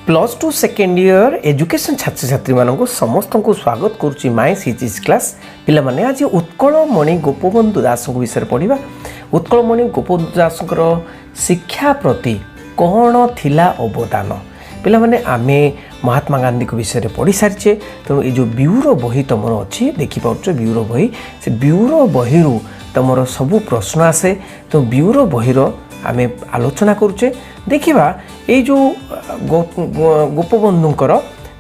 Plus two second year education छात्र छात्री मानक समस्त को स्वागत करुच्ची माय सीजीज क्लास पिला माने आज उत्कलमणि गोपबंधु दास विषय पढ़ा। उत्कलमणि गोपबंधु दास शिक्षा प्रति कौन थिला अवदान पिला माने आमे महात्मा गांधी को विषय पढ़ी सारीचे। तेणु ये जो ब्यूरो बही तुम अच्छी देखिपुच ब्यूरो बही से ब्यूरो बही तुम सबू प्रश्न आसे तो ब्यूरो बहीर आमे आलोचना करुचे। देखिबा ये जो गोपबंधुंकर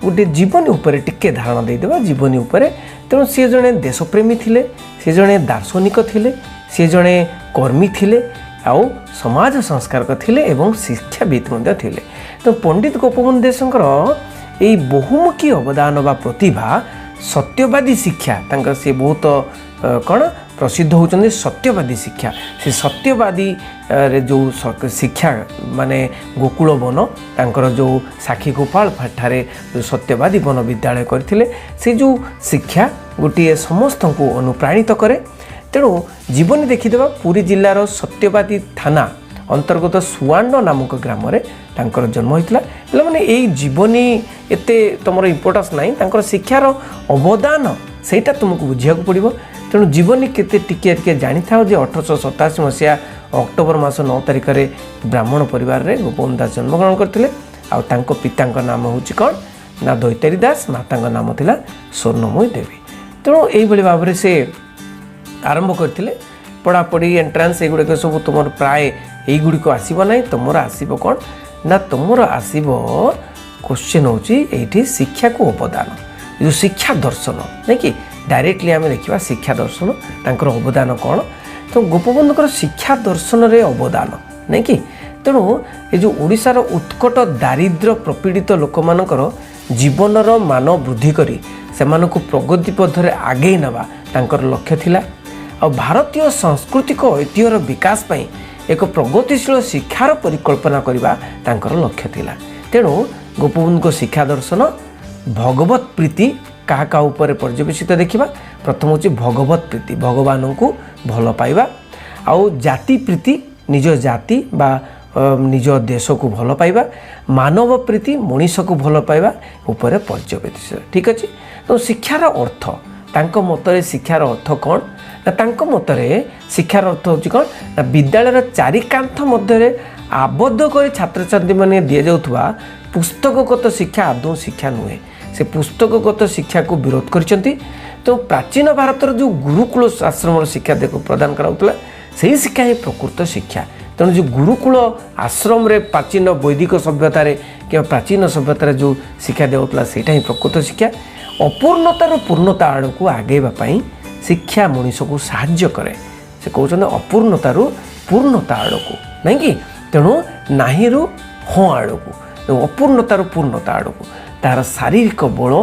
गोटे जीवनी उपर टिके धारणा देदेबा जीवनी उपर। तेणु सी जड़े देशप्रेमी थिले, सी जड़े दार्शनिक थिले, सी जड़े कर्मी थिले, आउ समाज संस्कारक थिले एवं शिक्षाविद मध्य थिले। तो पंडित गोपबंधु दासंकर यही बहुमुखी अवदान बा प्रतिभा सत्यवादी शिक्षा तांकर से बहुत कौन प्रसिद्ध होचंदे सत्यवादी शिक्षा। से सत्यवादी रे जो शिक्षा माने गोकुल वन तांकर जो साखी गोपाल ठारे जो सत्यवादी वन विद्यालय करथिले से जो शिक्षा गोटे समस्त को अनुप्राणित करे। तेणु जीवनी देखिदेबा पुरी जिल्लार सत्यवादी थाना अंतर्गत सुवांड नामक ग्राम रे तांकर जन्म होइतला। पिला माने एई जीवनी एते तमरो इंपोर्टेंस नाही, तांकर शिक्षार अवदान सेटा तुमको बुझिया को पड़िबो। तेणु जीवनी केते टिके टिके जानि थाओ जे 1887 मसिया अक्टोबर मास 9 तारिख रे ब्राह्मण परिवार रे गोपबंधु दास जन्म ग्रहण करथिले। आ तांको पितांक नाम होची कोन ना दैतारी दास, मातांक नाम थिला स्वर्णमयी देवी। तेणु एई बळी भाबरे से आरंभ करथिले पढ़ापढ़ी एंट्रांस एगुड़ाक सब तुम प्राय यहीगुड़िक आसब ना। तुम आसब कौन ना तुम आसब क्वेश्चन होती शिक्षा को अवदान जो शिक्षा दर्शन नहीं कि डायरेक्टली आम देखा शिक्षा दर्शन तांकर अवदान कौन। तो गोपबंधुकर शिक्षा दर्शन रे अवदान नहीं कि तेणु ये जो ओडिशार उत्कट दारिद्र्य प्रपीड़ित लोक मानकर जीवनर मान वृद्धि करी सेमानकु प्रगति पथरे आगे नवा तांकर लक्ष्य थिला। और भारतीय सांस्कृतिक ऐतिह्यर विकास पई एक प्रगतिशील शिक्षार परिकल्पना करबा तांकर लक्ष्य थिला। तेणु गोपबंधु शिक्षा दर्शन भगवत प्रीति क्या क्या उपर पर्यवेसित देखा। प्रथम हूँ भगवत प्रीति भगवान को भल पाइबा, आउ जाति प्रीति निज जाति बा निज देश को भल पाइबा, मानव प्रीति मनीष को भल पाइबा उपर पर्यवेसित। ठीक अच्छे। तो शिक्षार अर्थ तांको मतरे शिक्षार अर्थ कौन ना तांको मतरे शिक्षार अर्थ होची कौन ना विद्यालय चारिकांथ मध्य आबद्ध कर छात्र छात्री मैंने दि जाउथुवा पुस्तकगत शिक्षा आदौ शिक्षा नुहे। से पुस्तकगत शिक्षा को विरोध करछंती। तो प्राचीन भारतर जो गुरुकुल आश्रम शिक्षा देखो प्रदान कराउतला सही शिक्षा ही प्रकृत शिक्षा। तेणु जो गुरुकुल आश्रम रे प्राचीन वैदिक सभ्यतार कि प्राचीन सभ्यतार जो शिक्षा देउतला सेटा ही प्रकृत शिक्षा। अपूर्णतार पूर्णता आड़ को आगेबा पई शिक्षा मनीष को साहाय्य करे। से कहते अपूर्णतारू पूर्णता आड़ को नहीं कि तेणु नाही हाँ आड़ को अपूर्णतार पूर्णता आड़ को तार शारीरिक बल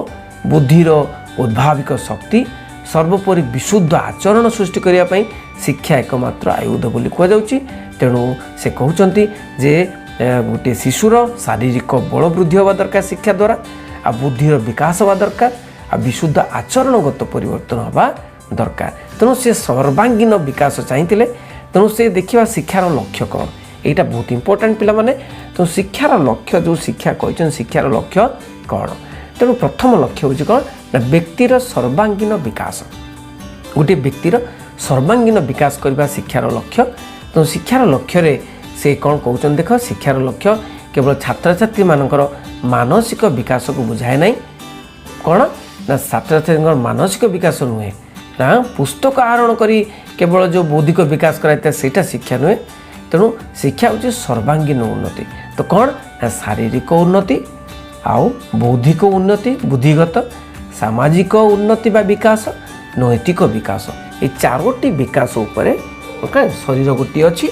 बुद्धिर उद्भाविक शक्ति सर्वोपरि विशुद्ध आचरण सृष्टि करने शिक्षा एकमात्र आयुध बोली कहुच्छी। तेणु से कहते जे गोटे शिशुर शारीरिक बल वृद्धि हवा दरकार शिक्षा द्वारा, आ बुद्धिर विकास हवा दरकार, आ विशुद्ध आचरणगत परिवर्तन हवा दरकार। तेणु से सर्वांगीन विकास चाहिए। तेणु से देखा शिक्षार लक्ष्य कौन यहाँ बहुत इंपोर्टेंट पिला माने। तो शिक्षार लक्ष्य जो शिक्षा कहते शिक्षार लक्ष्य कौन। तेणु प्रथम लक्ष्य हूँ कौन ना व्यक्तिर सर्वांगीन विकास। गोटे व्यक्तिर सर्वांगीन विकास करने शिक्षार लक्ष्य। तो शिक्षार लक्ष्य रे से कौन कहते देख शिक्षार लक्ष्य केवल छात्र छात्री मानकर मानसिक विकास को बुझाए ना कौन ना छात्र छात्री मानसिक विकास नुहे ना पुस्तक आहरण करी केवल जो बौद्धिक विकास कराइता सेटा शिक्षा नुहे। तेणु शिक्षा हूँ सर्वांगीन उन्नति। तो कौन ना शारीरिक उन्नति आउ बौद्धिक उन्नति बुद्धिगत सामाजिक उन्नति बा विकास नैतिक विकास ये चारोटी विकास उपरे ओके शरीर गोटी अच्छी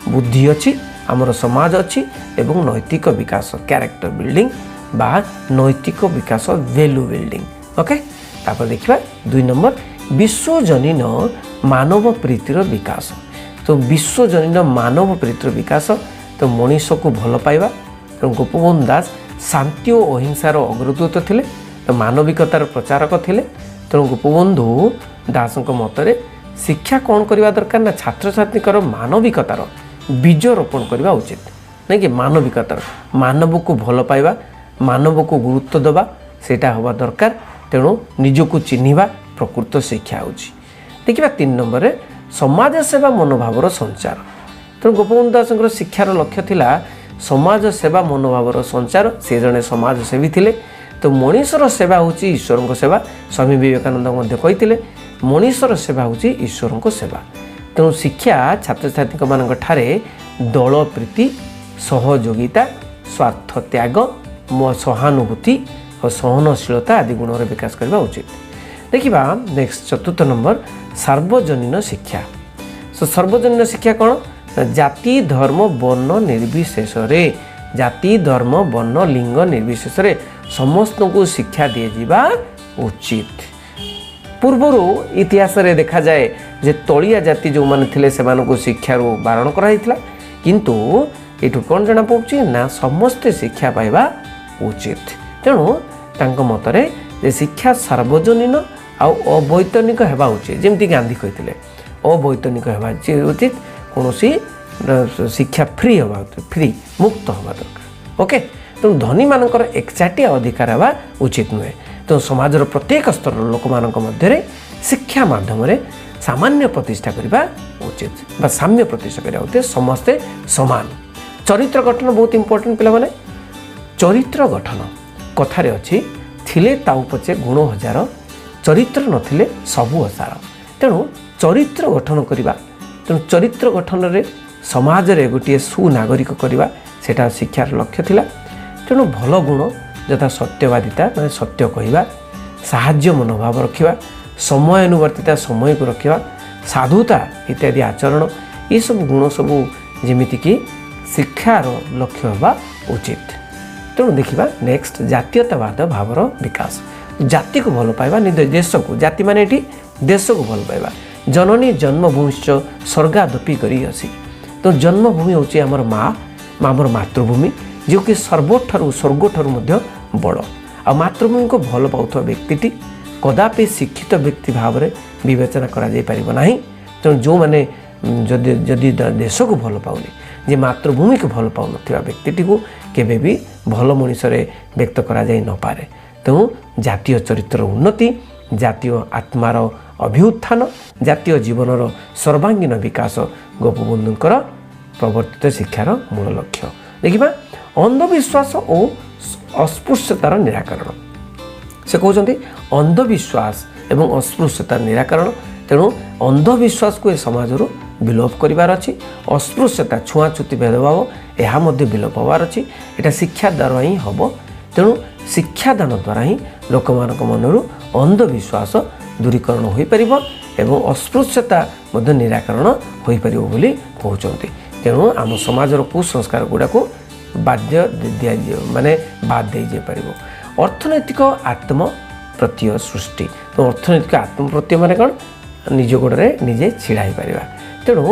बुद्धि अच्छी आमर समाज अच्छी एवं नैतिक विकास कैरेक्टर बिल्डिंग बा नैतिक विकास वैल्यू बिल्डिंग। ओके तापर देखिबा 2 नंबर विश्वजनीन मानव प्रीतिर विकास। तो विश्वजनीन मानव प्रीतिर विकास तो मनीष को भल पाइबा। तो गोपबंधु दास शांति और अहिंसार अग्रदूत थिले, तो मानविकतार प्रचारक थिले। तेणु गोपबंधु दास मतरे शिक्षा कौन करवा दरकार ना छात्र छात्री मानविकतार बीज रोपण करवा उचित नहीं कि मानविकतार मानव को भल पाइबा ମାନବକୁ ଗୁରୁତ୍ୱ ଦେବା ସେଇଟା ହେବା ଦରକାର। ତେଣୁ ନିଜକୁ ଚିହ୍ନିବା ପ୍ରକୃତ ଶିକ୍ଷା ହେଉଛି। ଦେଖିବା 3 ନମ୍ବରରେ ସମାଜ ସେବା ମନୋଭାବର ସଞ୍ଚାର। ତେଣୁ ଗୋପବନ୍ଧୁ ଦାସଙ୍କର ଶିକ୍ଷାର ଲକ୍ଷ୍ୟ ଥିଲା ସମାଜ ସେବା ମନୋଭାବର ସଞ୍ଚାର। ସେ ଜଣେ ସମାଜସେବୀ ଥିଲେ। ତ ମଣିଷର ସେବା ହେଉଛି ଈଶ୍ୱରଙ୍କ ସେବା। ସ୍ୱାମୀ ବିବେକାନନ୍ଦ ମଧ୍ୟ କହିଥିଲେ ମଣିଷର ସେବା ହେଉଛି ଈଶ୍ୱରଙ୍କ ସେବା। ତେଣୁ ଶିକ୍ଷା ଛାତ୍ରଛାତ୍ରୀମାନଙ୍କ ଠାରେ ଦଳ ପ୍ରୀତି, ସହଯୋଗିତା, ସ୍ୱାର୍ଥ ତ୍ୟାଗ, ସହାନୁଭୂତି ଓ ସହନଶୀଳତା ଆଦି ଗୁଣର ବିକାଶ କରିବା ଉଚିତ। ଦେଖିବା ନେକ୍ସଟ 4th ନମ୍ବର ସାର୍ବଜନୀନ ଶିକ୍ଷା। ସାର୍ବଜନୀନ ଶିକ୍ଷା କ'ଣ? ଜାତି ଧର୍ମ ବର୍ଣ୍ଣ ନିର୍ବିଶେଷରେ, ଜାତି ଧର୍ମ ବର୍ଣ୍ଣ ଲିଙ୍ଗ ନିର୍ବିଶେଷରେ ସମସ୍ତଙ୍କୁ ଶିକ୍ଷା ଦିଆଯିବା ଉଚିତ। ପୂର୍ବରୁ ଇତିହାସରେ ଦେଖାଯାଏ ଯେ ତଳିଆ ଜାତି ଯେଉଁମାନେ ଥିଲେ ସେମାନଙ୍କୁ ଶିକ୍ଷାରୁ ବାରଣ କରାଯାଇଥିଲା। କିନ୍ତୁ ଏଠୁ କ'ଣ ଜଣାପଡ଼ୁଛି ନା ସମସ୍ତେ ଶିକ୍ଷା ପାଇବା ଉଚିତ। ତେଣୁ ତାଙ୍କ ମତରେ ଯେ ଶିକ୍ଷା ସାର୍ବଜନୀନ ଆଉ ଅବୈତନିକ ହେବା ଉଚିତ। ଯେମିତି ଗାନ୍ଧୀ କହିଥିଲେ ଅବୈତନିକ ହେବା ଉଚିତ, କୌଣସି ଶିକ୍ଷା ଫ୍ରି ହେବା ଫ୍ରି ମୁକ୍ତ ହେବା ଦରକାର। ଓକେ, ତେଣୁ ଧନୀମାନଙ୍କର ଏକଚାଟିଆ ଅଧିକାର ହେବା ଉଚିତ ନୁହେଁ। ତେଣୁ ସମାଜର ପ୍ରତ୍ୟେକ ସ୍ତରର ଲୋକମାନଙ୍କ ମଧ୍ୟରେ ଶିକ୍ଷା ମାଧ୍ୟମରେ ସାମାନ୍ୟ ପ୍ରତିଷ୍ଠା କରିବା ଉଚିତ ବା ସାମ୍ୟ ପ୍ରତିଷ୍ଠା କରିବା ଉଚିତ। ସମସ୍ତେ ସମାନ। ଚରିତ୍ର ଗଠନ ବହୁତ ଇମ୍ପୋର୍ଟାଣ୍ଟ ପିଲାମାନେ। ଚରିତ୍ର ଗଠନ କଥାରେ ଅଛି ଥିଲେ ତାଉ ପଛେ ଗୁଣ ହଜାର, ଚରିତ୍ର ନଥିଲେ ସବୁ ଅସାର। ତେଣୁ ଚରିତ୍ର ଗଠନ କରିବା, ତେଣୁ ଚରିତ୍ର ଗଠନରେ ସମାଜରେ ଗୋଟିଏ ସୁନାଗରିକ କରିବା ସେଇଟା ଶିକ୍ଷାର ଲକ୍ଷ୍ୟ ଥିଲା। ତେଣୁ ଭଲ ଗୁଣ ଯଥା ସତ୍ୟବାଦିତା ମାନେ ସତ୍ୟ କହିବା, ସାହାଯ୍ୟ ମନୋଭାବ ରଖିବା, ସମୟାନୁବର୍ତ୍ତିତା ସମୟକୁ ରଖିବା, ସାଧୁତା ଇତ୍ୟାଦି ଆଚରଣ, ଏସବୁ ଗୁଣ ସବୁ ଯେମିତିକି ଶିକ୍ଷାର ଲକ୍ଷ୍ୟ ହେବା ଉଚିତ। ତେଣୁ ଦେଖିବା ନେକ୍ସଟ ଜାତୀୟତାବାଦ ଭାବର ବିକାଶ। ଜାତିକୁ ଭଲ ପାଇବା, ନିଜ ଦେଶକୁ, ଜାତି ମାନେ ଏଠି ଦେଶକୁ ଭଲ ପାଇବା। ଜନନୀ ଜନ୍ମଭୂମିଶ୍ଚ ସ୍ୱର୍ଗାଦପି କରି ଆସି। ତ ଜନ୍ମଭୂମି ହେଉଛି ଆମର ଆମର ମାତୃଭୂମି, ଯେଉଁକି ସର୍ବଠାରୁ ସ୍ୱର୍ଗଠାରୁ ମଧ୍ୟ ବଡ଼। ଆଉ ମାତୃଭୂମିକୁ ଭଲ ପାଉଥିବା ବ୍ୟକ୍ତିଟି କଦାପି ଶିକ୍ଷିତ ବ୍ୟକ୍ତି ଭାବରେ ବିବେଚନା କରାଯାଇପାରିବ ନାହିଁ। ତେଣୁ ଯେଉଁମାନେ ଯଦି ଦେଶକୁ ଭଲ ପାଉନି, ଯେ ମାତୃଭୂମିକୁ ଭଲ ପାଉନଥିବା ବ୍ୟକ୍ତିଟିକୁ କେବେ ବି ଭଲ ମଣିଷରେ ବ୍ୟକ୍ତ କରାଯାଇ ନପାରେ। ତେଣୁ ଜାତୀୟ ଚରିତ୍ରର ଉନ୍ନତି, ଜାତୀୟ ଆତ୍ମାର ଅଭ୍ୟୁତ୍ଥାନ, ଜାତୀୟ ଜୀବନର ସର୍ବାଙ୍ଗୀନ ବିକାଶ ଗୋପବନ୍ଧୁଙ୍କର ପ୍ରବର୍ତ୍ତିତ ଶିକ୍ଷାର ମୂଳ ଲକ୍ଷ୍ୟ। ଦେଖିବା ଅନ୍ଧବିଶ୍ୱାସ ଓ ଅସ୍ପୃଶ୍ୟତାର ନିରାକରଣ। ସେ କହୁଛନ୍ତି ଅନ୍ଧବିଶ୍ୱାସ ଏବଂ ଅସ୍ପୃଶ୍ୟତାର ନିରାକରଣ। ତେଣୁ ଅନ୍ଧବିଶ୍ୱାସକୁ ଏ ସମାଜରୁ ବିଲୋପ କରିବାର ଅଛି। ଅସ୍ପୃଶ୍ୟତା ଛୁଆଁଛୁତି ଭେଦଭାବ ଏହା ମଧ୍ୟ ବିଲୋପ ହେବାର ଅଛି। ଏଇଟା ଶିକ୍ଷା ଦ୍ୱାରା ହିଁ ହେବ। ତେଣୁ ଶିକ୍ଷାଦାନ ଦ୍ୱାରା ହିଁ ଲୋକମାନଙ୍କ ମନରୁ ଅନ୍ଧବିଶ୍ୱାସ ଦୂରୀକରଣ ହୋଇପାରିବ ଏବଂ ଅସ୍ପୃଶ୍ୟତା ମଧ୍ୟ ନିରାକରଣ ହୋଇପାରିବ ବୋଲି କହୁଛନ୍ତି। ତେଣୁ ଆମ ସମାଜର କୁସଂସ୍କାର ଗୁଡ଼ାକୁ ବାଦ ଦେଇଯାଇପାରିବ। ଅର୍ଥନୈତିକ ଆତ୍ମପ୍ରତ୍ୟୟ ସୃଷ୍ଟି। ତ ଅର୍ଥନୈତିକ ଆତ୍ମପ୍ରତ୍ୟୟ ମାନେ କ'ଣ? ନିଜ ଗୋଡ଼ରେ ନିଜେ ଛିଡ଼ା ହୋଇପାରିବା। ତେଣୁ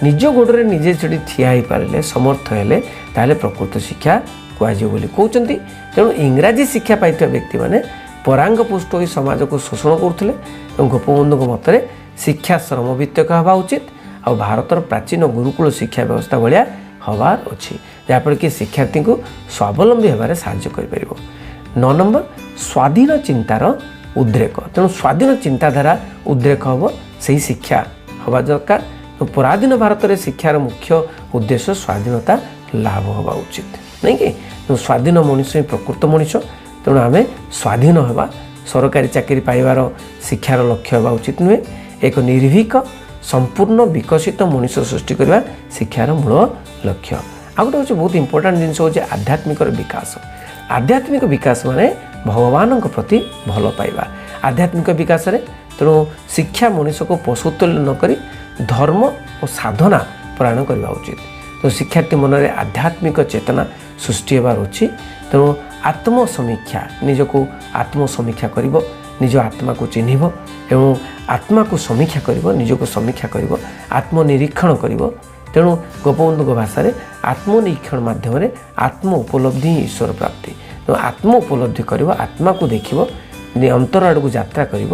ନିଜ ଗୋଡ଼ରେ ନିଜେ ସେଠି ଠିଆ ହୋଇପାରିଲେ, ସମର୍ଥ ହେଲେ, ତାହେଲେ ପ୍ରକୃତ ଶିକ୍ଷା କୁହାଯିବ ବୋଲି କହୁଛନ୍ତି। ତେଣୁ ଇଂରାଜୀ ଶିକ୍ଷା ପାଇଥିବା ବ୍ୟକ୍ତିମାନେ ପରାଙ୍ଗ ପୁଷ୍ଟ ହୋଇ ସମାଜକୁ ଶୋଷଣ କରୁଥିଲେ। ଏବଂ ଗୋପବନ୍ଧୁଙ୍କ ମତରେ ଶିକ୍ଷା ଶ୍ରମଭିତ୍ତିକ ହେବା ଉଚିତ ଆଉ ଭାରତର ପ୍ରାଚୀନ ଗୁରୁକୁଳ ଶିକ୍ଷା ବ୍ୟବସ୍ଥା ଭଳିଆ ହେବାର ଅଛି, ଯାହାଫଳରେ କି ଶିକ୍ଷାର୍ଥୀଙ୍କୁ ସ୍ୱାବଲମ୍ବୀ ହେବାରେ ସାହାଯ୍ୟ କରିପାରିବ। 9 ନମ୍ବର ସ୍ୱାଧୀନ ଚିନ୍ତାର ଉଦ୍ରେକ। ତେଣୁ ସ୍ୱାଧୀନ ଚିନ୍ତାଧାରା ଉଦ୍ରେକ ହେବ, ସେହି ଶିକ୍ଷା ହେବା ଦରକାର। ପରାଧୀନ ଭାରତରେ ଶିକ୍ଷାର ମୁଖ୍ୟ ଉଦ୍ଦେଶ୍ୟ ସ୍ୱାଧୀନତା ଲାଭ ହେବା ଉଚିତ, ନାଇଁ କି? ତେଣୁ ସ୍ୱାଧୀନ ମଣିଷ ହିଁ ପ୍ରକୃତ ମଣିଷ। ତେଣୁ ଆମେ ସ୍ୱାଧୀନ ହେବା। ସରକାରୀ ଚାକିରି ପାଇବାର ଶିକ୍ଷାର ଲକ୍ଷ୍ୟ ହେବା ଉଚିତ ନୁହେଁ। ଏକ ନିର୍ଭୀକ ସମ୍ପୂର୍ଣ୍ଣ ବିକଶିତ ମଣିଷ ସୃଷ୍ଟି କରିବା ଶିକ୍ଷାର ମୂଳ ଲକ୍ଷ୍ୟ। ଆଉ ଗୋଟେ ହେଉଛି ବହୁତ ଇମ୍ପୋର୍ଟାଣ୍ଟ ଜିନିଷ ହେଉଛି ଆଧ୍ୟାତ୍ମିକର ବିକାଶ। ଆଧ୍ୟାତ୍ମିକ ବିକାଶ ମାନେ ଭଗବାନଙ୍କ ପ୍ରତି ଭଲ ପାଇବା। ଆଧ୍ୟାତ୍ମିକ ବିକାଶରେ ତେଣୁ ଶିକ୍ଷା ମଣିଷକୁ ପଶୁତୁଲ୍ୟ ନ କରି ଧର୍ମ ଓ ସାଧନା ପରାୟଣ କରିବା ଉଚିତ। ତେଣୁ ଶିକ୍ଷାର୍ଥୀ ମନରେ ଆଧ୍ୟାତ୍ମିକ ଚେତନା ସୃଷ୍ଟି ହେବାର ଅଛି। ତେଣୁ ଆତ୍ମସମୀକ୍ଷା, ନିଜକୁ ଆତ୍ମସମୀକ୍ଷା କରିବ, ନିଜ ଆତ୍ମାକୁ ଚିହ୍ନିବ ଏବଂ ଆତ୍ମାକୁ ସମୀକ୍ଷା କରିବ, ନିଜକୁ ସମୀକ୍ଷା କରିବ, ଆତ୍ମନିରୀକ୍ଷଣ କରିବ। ତେଣୁ ଗୋପବନ୍ଧୁଙ୍କ ଭାଷାରେ ଆତ୍ମନିରୀକ୍ଷଣ ମାଧ୍ୟମରେ ଆତ୍ମ ଉପଲବ୍ଧି ହିଁ ଈଶ୍ୱର ପ୍ରାପ୍ତି। ତେଣୁ ଆତ୍ମ ଉପଲବ୍ଧି କରିବ, ଆତ୍ମାକୁ ଦେଖିବ, ଅନ୍ତର ଆଡ଼କୁ ଯାତ୍ରା କରିବ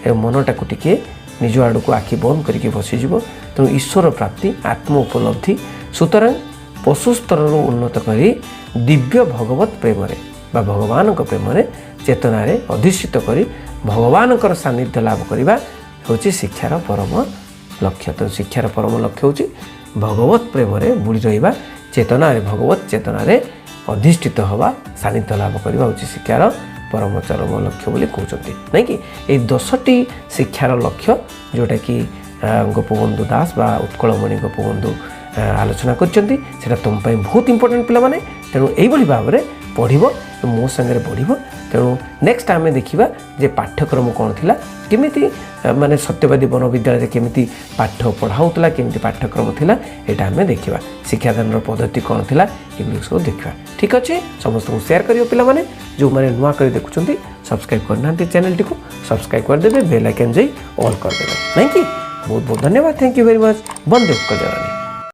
ଏବଂ ମନଟାକୁ ଟିକିଏ ନିଜ ଆଡ଼କୁ ଆଖି ବନ୍ଦ କରିକି ବସିଯିବ। ତେଣୁ ଈଶ୍ୱର ପ୍ରାପ୍ତି, ଆତ୍ମ ଉପଲବ୍ଧି। ସୁତରାଂ ପଶୁ ସ୍ତରରୁ ଉନ୍ନତ କରି ଦିବ୍ୟ ଭଗବତ ପ୍ରେମରେ बा भगवान प्रेम चेतना अधिष्ठित करी भगवान सान्निध्य लाभ करवा हूँ शिक्षार परम लक्ष्य। तो शिक्षार परम लक्ष्य हूँ भगवत प्रेम बुड़ी रहा चेतना भगवत चेतना अधिष्ठित हवा सान्निध्य लाभ करवा हूँ शिक्षार परम चरम लक्ष्य बोली कहते नहीं कि ये 10टी शिक्षार लक्ष्य जोटा कि गोपबंधु दास बा उत्कलमणि गोपबंधु आलोचना करछंती सेटा तुम पे बहुत इंपोर्टेंट पिला माने तेणु एइबोली भाव में पढ़िबो मो संगे पढ़िबो। तेणु नेक्स्ट आम देखा जे पाठ्यक्रम कौन थिला केमिति माने सत्यवादी वन विद्यालय केमिति पाठ पढ़ाऊला केमिति पाठ्यक्रम थिला एटा आम देखा शिक्षादान पद्धति कौन थिला एगुलो सब देखा। ठीक अच्छे समस्त को शेयर करियो पिला माने जो माने नुआ कर देखुछंती सब्सक्राइब करना चैनल टी को सब्सक्राइब कर देबे बेल आइकन जाई ऑल कर देबे नहीं कि बहुत बहुत धन्यवाद। Thank you very much. Vande Utkal Janani.